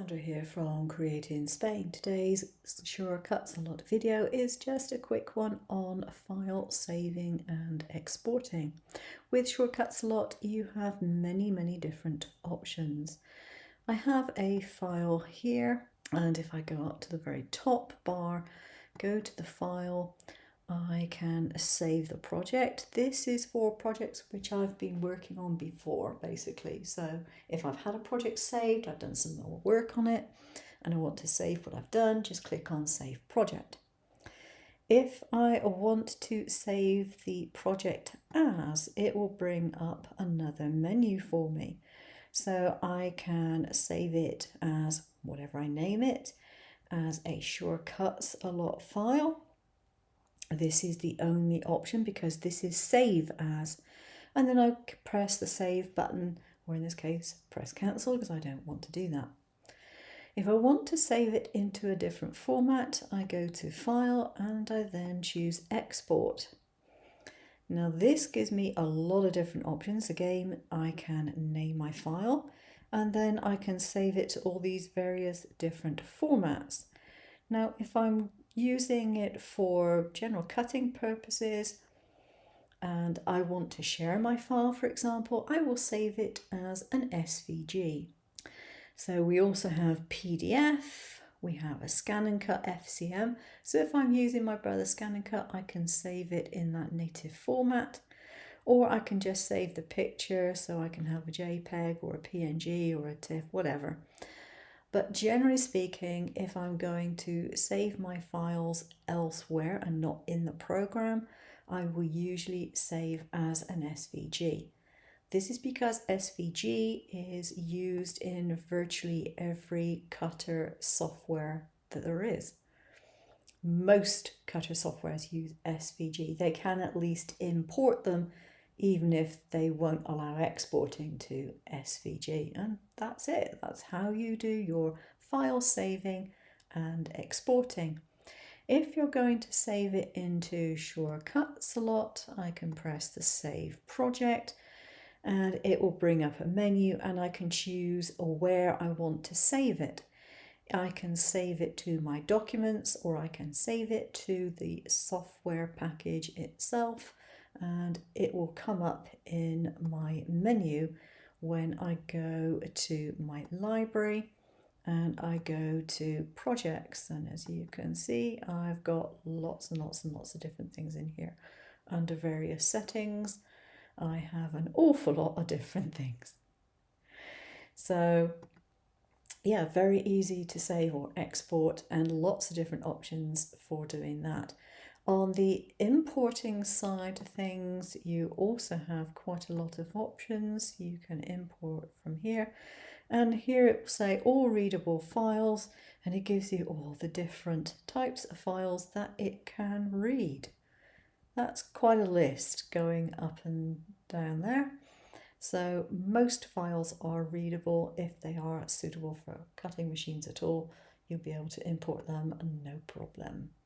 Sandra here from Createinspain. Today's shortcuts a lot video is just a quick one on file saving and exporting. With shortcuts a lot, you have many different options. I have a file here, and if I go up to the very top bar, go to the file, I can save the project. This is for projects which I've been working on before, basically. So if I've had a project saved, I've done some more work on it, and I want to save what I've done, just click on Save Project. If I want to save the project as, it will bring up another menu for me. So I can save it as whatever I name it, as a shortcuts a lot file. This is the only option because this is save as, and then I press the save button, or in this case press cancel because I don't want to do that. If I want to save it into a different format, I go to file and I then choose export. Now this gives me a lot of different options. Again, I can name my file and then I can save it to all these various different formats. Now if I'm using it for general cutting purposes and I want to share my file, for example, I will save it as an SVG. So we also have PDF, we have a scan and cut FCM. So if I'm using my brother's scan and cut, I can save it in that native format, or I can just save the picture, so I can have a JPEG or a PNG or a TIFF, whatever. But generally speaking, if I'm going to save my files elsewhere and not in the program, I will usually save as an SVG. This is because SVG is used in virtually every cutter software that there is. Most cutter softwares use SVG. They can at least import them, even if they won't allow exporting to SVG. And that's it. That's how you do your file saving and exporting. If you're going to save it into shortcuts a lot, I can press the Save Project and it will bring up a menu and I can choose where I want to save it. I can save it to my documents, or I can save it to the software package itself, and it will come up in my menu when I go to my library and I go to projects. And as you can see, I've got lots and lots of different things in here. Under various settings, I have an awful lot of different things. So yeah, very easy to save or export and lots of different options for doing that. On the importing side of things, you also have quite a lot of options. You can import from here, and here it will say all readable files, and it gives you all the different types of files that it can read. That's quite a list going up and down there. So most files are readable. If they are suitable for cutting machines at all, you'll be able to import them, no problem.